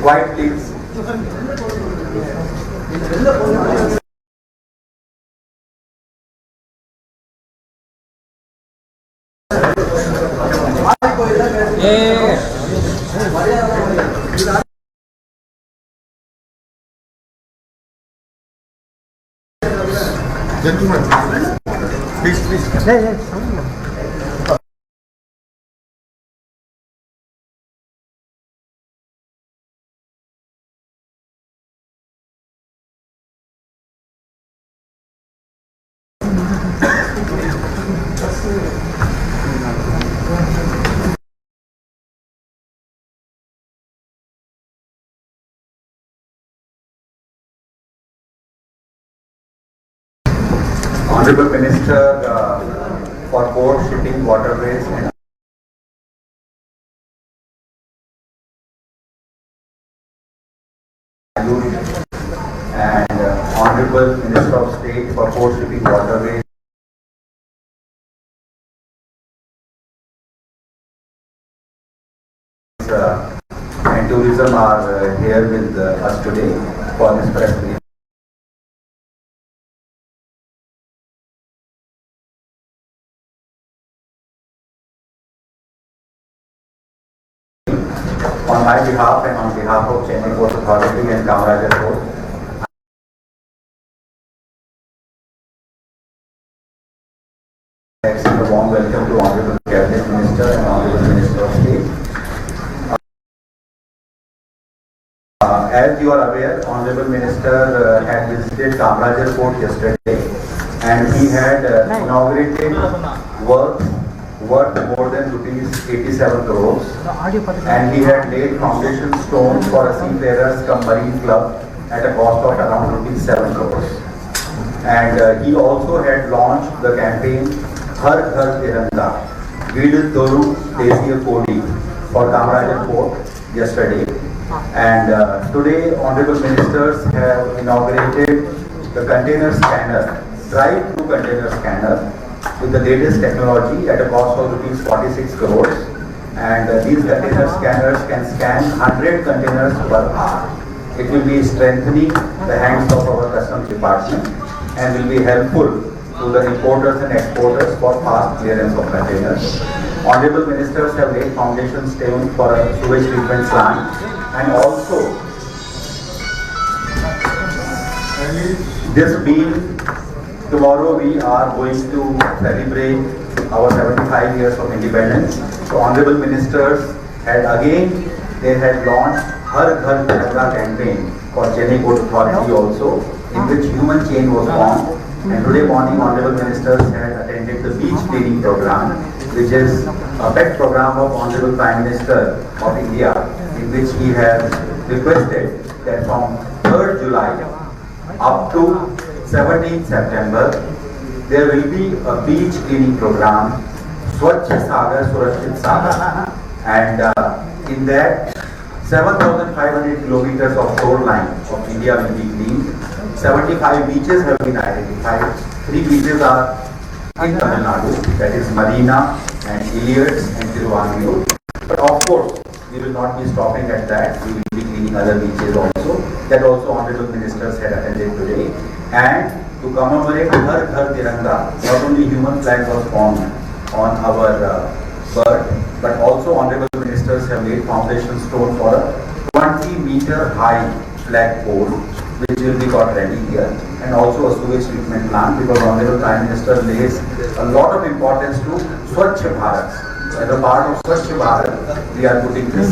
Quiet, please. Gentlemen, please. Honorable Minister for Port, Shipping, Waterways and Honorable Minister of State for Port, Shipping, Waterways and Tourism are here with us today for this press briefing. On my behalf and on behalf of Chennai Port Authority and Kamarajar Port, I extend a warm welcome to Honorable Cabinet Minister and Honorable Minister of State. As you are aware, Honorable Minister had visited Kamarajar Port yesterday and he had inaugurated work worth more than rupees 87 crores and he had laid foundation stones for a seafarers cum marine club at a cost of around rupees 7 crores. And he also had launched the campaign Har Ghar Tiranga, Gid Doru Desiya Kodi for Kamarajar Port yesterday. And today Honorable Ministers have inaugurated the container scanner, drive-through container scanner with the latest technology at a cost of rupees 46 crores. And these container scanners can scan 100 containers per hour. It will be strengthening the hands of our customs department and will be helpful to the importers and exporters for fast clearance of containers. Honorable Ministers have laid foundation stone for a sewage treatment plant and also this being tomorrow we are going to celebrate our 75 years of independence. So Honorable Ministers had launched Har Ghar Tiranga campaign for Chennai Port Authority also, in which human chain was formed. And today morning Honorable Ministers had attended the beach cleaning program, which is a pet program of Honorable Prime Minister of India, in which he has requested that from 3rd July up to 17th September, there will be a beach cleaning program, Swachh Sagar Surakshit Sagar, and in that 7,500 kilometers of shoreline of India will be cleaned. 75 beaches have been identified. 3 beaches are in Tamil Nadu, that is Marina and Iliads and Tiruvanmiyur. But of course, we will not be stopping at that. We will be cleaning other beaches also. That also Honorable Ministers had attended today. And to commemorate Har Ghar Tiranga, not only human flag was formed on our birth, but also Honorable Ministers have laid foundation stone for a 20-meter high flag pole, which will be got ready here, and also a sewage treatment plant, because Honorable Prime Minister lays a lot of importance to Swachh Bharat. As a part of Swachh Bharat, we are putting this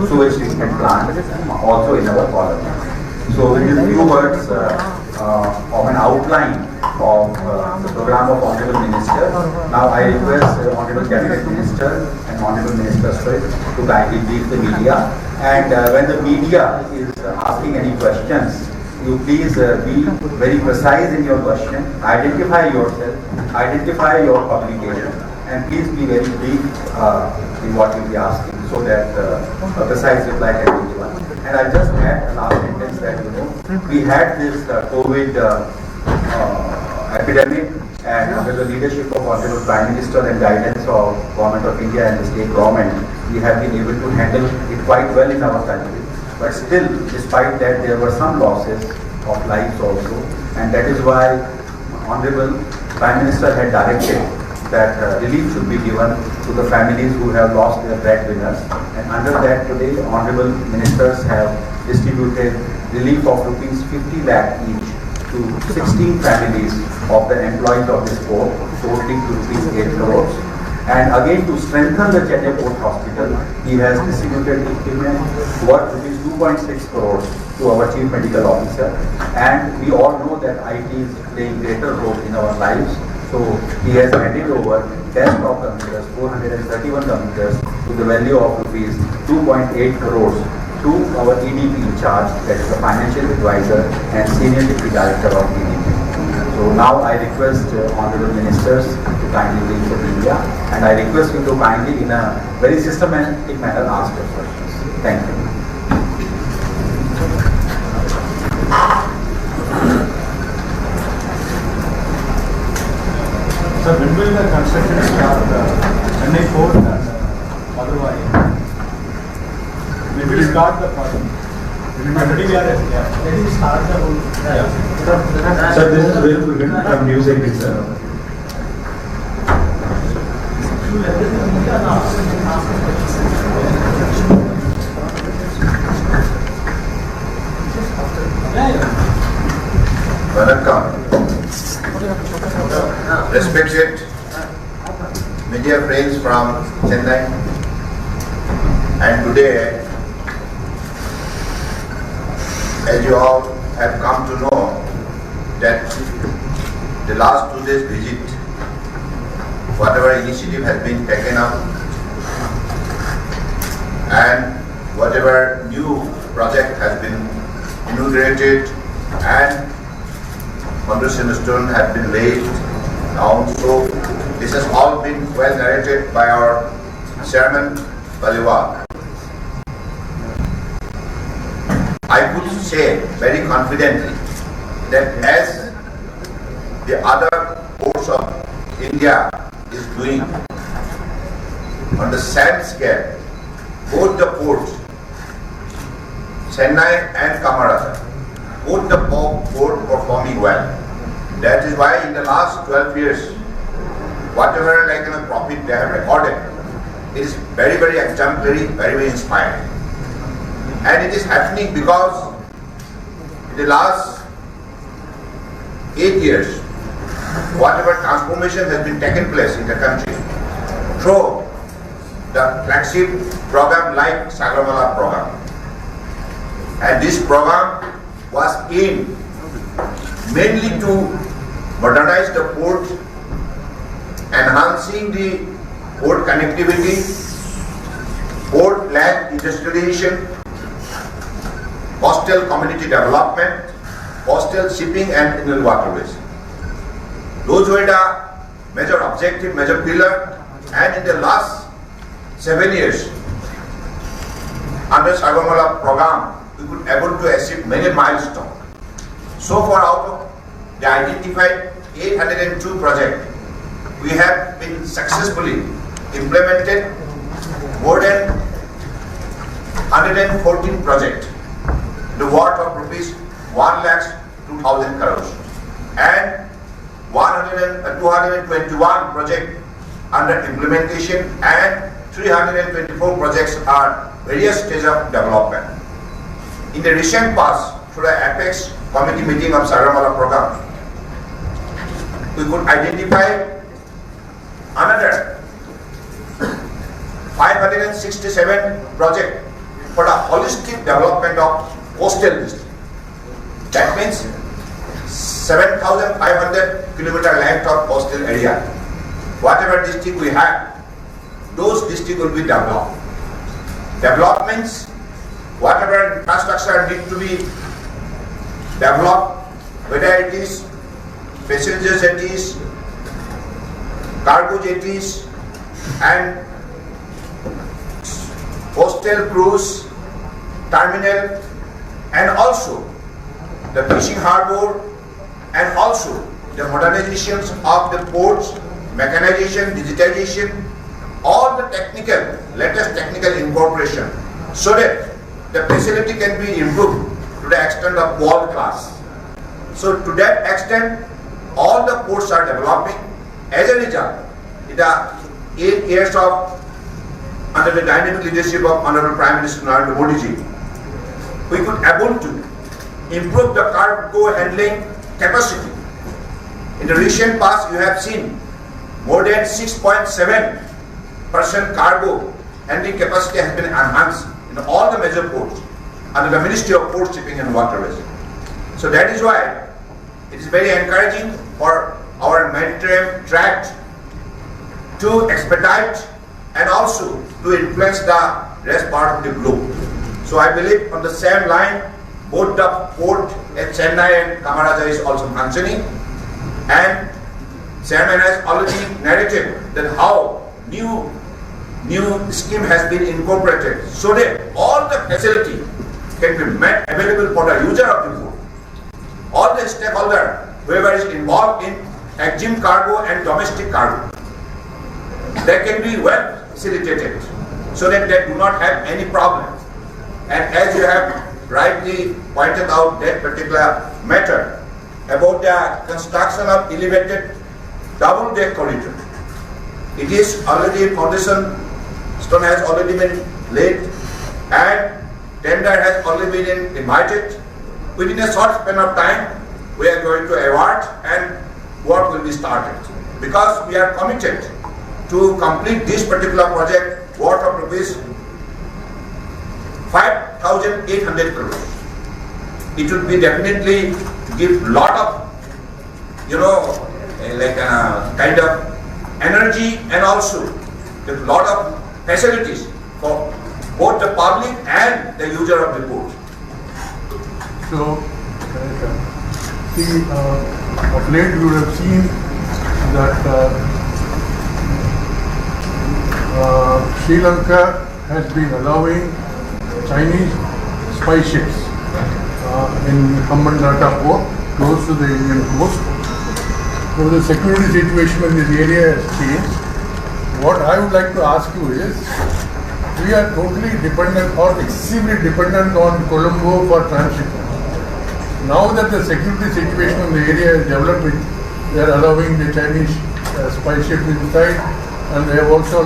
sewage treatment plant also in our parliament. So with these few words of an outline of the program of Honorable Minister, now I request Honorable Cabinet Minister and Honorable Minister to kindly brief the media. And when the media is asking any questions, you please be very precise in your question, identify yourself, identify your publication, and please be very brief in what you be asking, so that a precise reply can be given. And I just add a last sentence that we had this COVID epidemic, and under the leadership of Honorable Prime Minister and guidance of Government of India and the state government, we have been able to handle it quite well in our country. But still, despite that, there were some losses of lives also, and that is why Honorable Prime Minister had directed that relief should be given to the families who have lost their breadwinners. And under that, today, Honorable Ministers have distributed relief of rupees 50 lakh each to 16 families of the employees of this port, totaling to rupees 8 crores. And again, to strengthen the Chennai Port Hospital, he has distributed equipment worth rupees 2.6 crores to our Chief Medical Officer. And we all know that IT is playing greater role in our lives. So he has handed over desktop computers, 431 computers, to the value of rupees 2.8 crores to our EDP in charge, that is the financial advisor and senior deputy director of EDP. So now I request honorable ministers to kindly leave for India, and I request you to kindly, in a very systematic manner, ask your questions. Thank you. So when will the construction start? Chennai Port and otherwise? When will start the project? Already we are ready to start the whole. Sir, this is Will Pugan from News 18, sir. Vanakkam. Respected media friends from Chennai, and today, as you all have come to know, that the last 2 days visit, whatever initiative has been taken up and whatever new project has been inaugurated and foundation stone has been laid down. So this has all been well narrated by our Chairman Paliwal. I could say very confidently that as the other ports of India is doing on the same scale, both the ports, Chennai and Kamarasa, both the port performing well. That is why in the last 12 years, whatever profit they have recorded is very, very exemplary, very, very inspiring. And it is happening because in the last 8 years, whatever transformation has been taken place in the country through the flagship program like Sagarmala program. And this program was aimed mainly to modernize the port, enhancing the port connectivity, port land industrialization, coastal community development, coastal shipping and inland waterways. Those were the major objective, major pillar, and in the last 7 years, under Sagarmala program, we could able to achieve many milestones. So far, out of the identified 802 projects, we have been successfully implemented more than 114 projects, the worth of rupees 1,02,000 crores, and 221 projects under implementation, and 324 projects are various stages of development. In the recent past, through the Apex Committee meeting of Sagarmala program, we could identify another 567 projects for the holistic development of coastal district. That means 7,500 kilometer length of coastal area. Whatever district we have, those districts will be developed. Developments, whatever infrastructure need to be developed, whether it is passenger jetties, cargo jetties, and coastal cruise terminal, and also the fishing harbor, and also the modernizations of the ports, mechanization, digitization, all the latest technical incorporation, so that the facility can be improved to the extent of world class. So to that extent, all the ports are developing. As a result, in the 8 years of under the dynamic leadership of Honorable Prime Minister Narendra Modi ji, we could able to improve the cargo handling capacity. In the recent past, you have seen more than 6.7% cargo handling capacity has been enhanced in all the major ports under the Ministry of Port Shipping and Waterways. So that is why it is very encouraging for our maritime tract to expedite and also to influence the rest part of the globe. So I believe on the same line, both the port at Chennai and Kamaraja is also functioning, and Chairman has already narrated that how new scheme has been incorporated so that all the facility can be made available for the user of the port. All the stakeholders, whoever is involved in exim cargo and domestic cargo, they can be well facilitated so that they do not have any problem. And as you have rightly pointed out that particular matter about the construction of elevated double-deck corridor, it is already foundation stone has already been laid and tender has already been invited. Within a short span of time, we are going to award and work will be started. Because we are committed to complete this particular project worth of rupees 5,800 crores. It would be definitely give lot of, kind of energy and also a lot of facilities for both the public and the user of the port. So, of late you would have seen that Sri Lanka has been allowing Chinese spy ships in Hambantota port close to the Indian coast. So the security situation in this area has changed. What I would like to ask you is, we are totally dependent or excessively dependent on Colombo for transshipment. Now that the security situation in the area is developing, they are allowing the Chinese spy ships inside, and they are also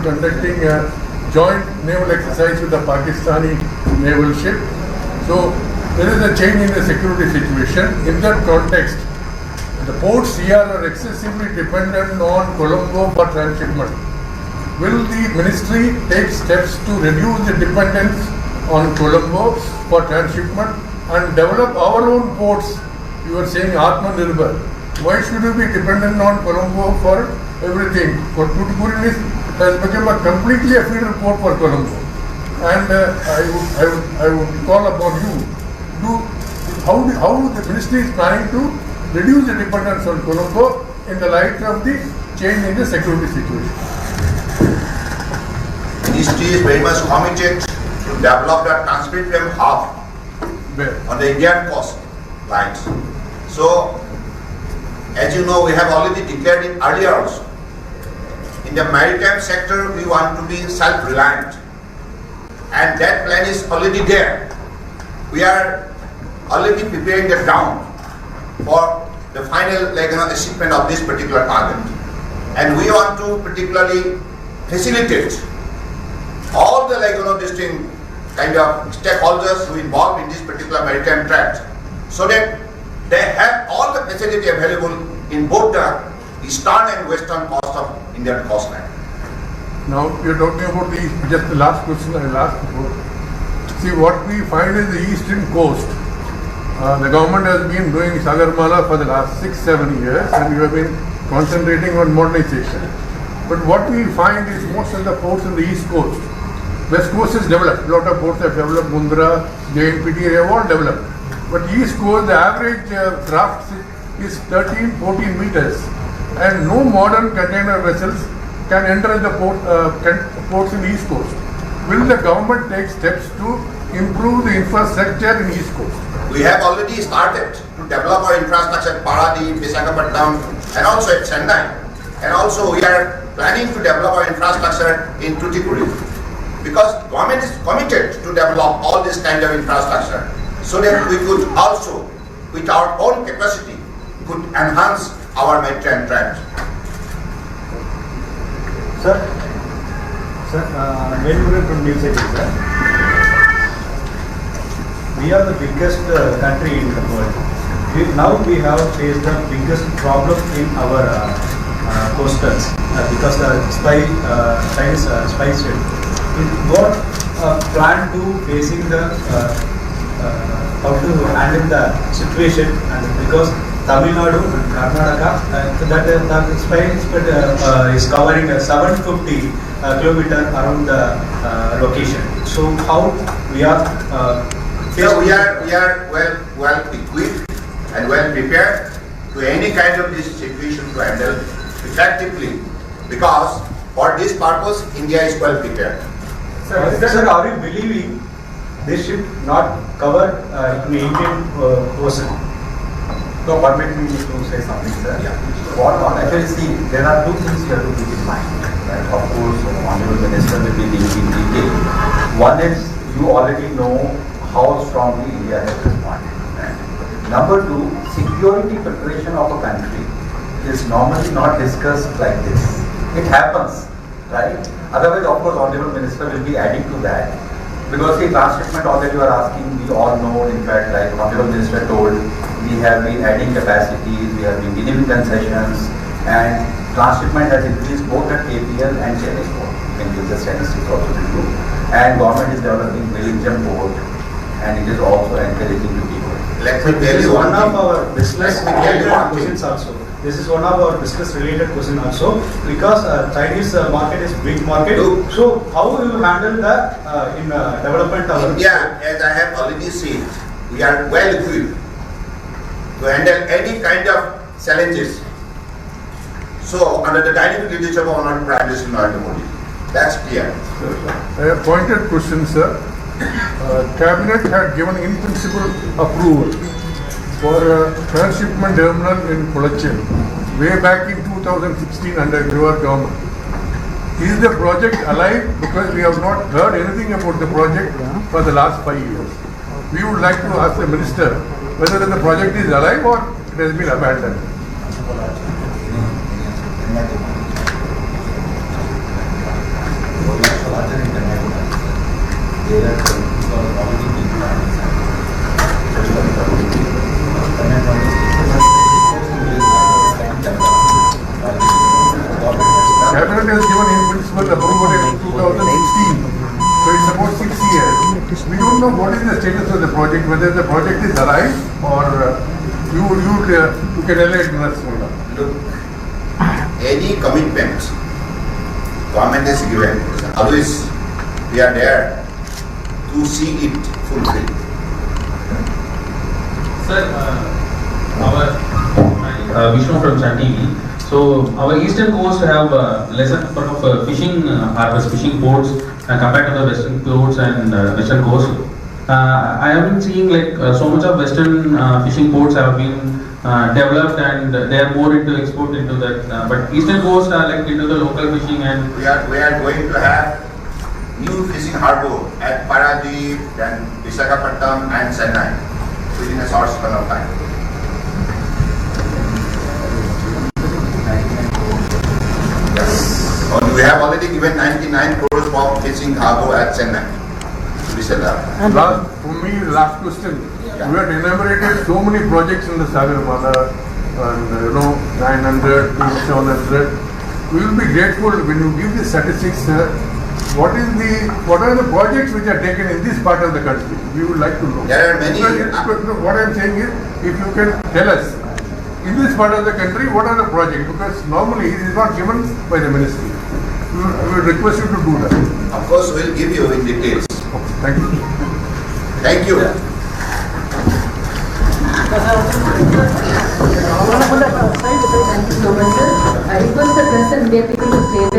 conducting a joint naval exercise with the Pakistani naval ship. So there is a change in the security situation. In that context, the ports here are excessively dependent on Colombo for transshipment. Will the ministry take steps to reduce the dependence on Colombo for transshipment and develop our own ports? You are saying Atmanirbhar. Why should we be dependent on Colombo for everything? For Tuticorin has become completely a feeder port for Colombo. And I would call upon you, how the ministry is planning to reduce the dependence on Colombo in the light of the change in the security situation. Ministry is very much committed to develop the transport hub on the Indian coast lines. So, as you know, we have already declared it earlier also. In the maritime sector, we want to be self-reliant, and that plan is already there. We are already preparing the ground for the final achievement of this particular target, and we want to particularly facilitate all the kind of stakeholders who involved in this particular maritime tract, so that they have all the facility available in both the eastern and western coast of Indian coastline. Now you are talking about just the last question I will ask before. See, what we find is the eastern coast. The government has been doing Sagarmala for the last 6-7 years, and we have been concentrating on modernization. But what we find is most of the ports on the east coast, west coast is developed. A lot of ports have developed. Mundra, JNPT, they have all developed. But east coast, the average craft is 13-14 meters, and no modern container vessels can enter the ports in the east coast. Will the government take steps to improve the infrastructure in east coast? We have already started to develop our infrastructure at Paradip, Visakhapatnam, and also at Chennai. And also we are planning to develop our infrastructure in Tuticorin. because government is committed to develop all this kind of infrastructure so that we could also, with our own capacity, could enhance our maritime trade. Sir, very good from New City, sir. We are the biggest country in the world. Now we have faced the biggest problem in our coastals because the Chinese spy ship. It got plan to facing the how to handle the situation, and because Tamil Nadu and Karnataka, that spy is covering 750 kilometer around the location. So how we are? So we are well equipped and well prepared to any kind of this situation to handle effectively, because for this purpose India is well prepared. Sir, are you believing this ship not covered in the Indian ocean? So permit me to say something, sir. Yeah. What actually see, there are two things you have to keep in mind. Right? Of course, Honorable Minister will be giving in detail. One is you already know how strongly India has responded. Right? Number two, security preparation of a country is normally not discussed like this. It happens, right? Otherwise, of course, Honorable Minister will be adding to that. Because the transshipment, all that you are asking, we all know, in fact, like Honorable Minister told, we have been adding capacities, we have been giving concessions, and transshipment has increased both at KPL and Chennai Port. You can give the statistics also to you. And government is developing Wellington Port, and it is also encouraging to people. Let me tell This is you one of thing. our business Let me tell you related one thing. questions also. This is one of our business related question also, because Chinese market is big market. Look. So how will you handle the in development of India, as I have already said, we are well equipped to handle any kind of challenges. So under the dynamic leadership of Honorable Prime Minister Narendra Modi, that's clear. A pointed question, sir. Cabinet had given in principle approval for a transshipment terminal in Kolachin way back in 2016 under your government. Is the project alive? Because we have not heard anything about the project for the last 5 years. We would like to ask the minister whether the project is alive or it has been abandoned. Cabinet has given in principle approval in 2016, so it's about 6 years. We don't know what is the status of the project, whether the project is alive or you can enlighten us. Look, any commitment government has given, always we are there to see it fulfilled. Sir, Vishnu from Sun TV. So our eastern coast have lesser number of fishing harbors, fishing ports compared to the western ports and western coast. I have been seeing like so much of western fishing ports have been developed and they are more into export into that. But eastern coast are like into the local fishing and We are going to have new fishing harbour at Paradip, then Visakhapatnam and Chennai within a short span of time. Yes. We have already given 99 crores for fishing harbour at Chennai to be set up. Last question. We had enumerated so many projects in the Sagarmala and 900 to 700. We will be grateful when you give the statistics, sir. What are the projects which are taken in this part of the country? We would like to know. There are many. What I am saying is, if you can tell us, in this part of the country, what are the projects? Because normally it is not given by the ministry. We will request you to do that. Of course, we will give you in details. Okay, thank you. Thank you. Thank you so much, sir. I request the press and media people to stay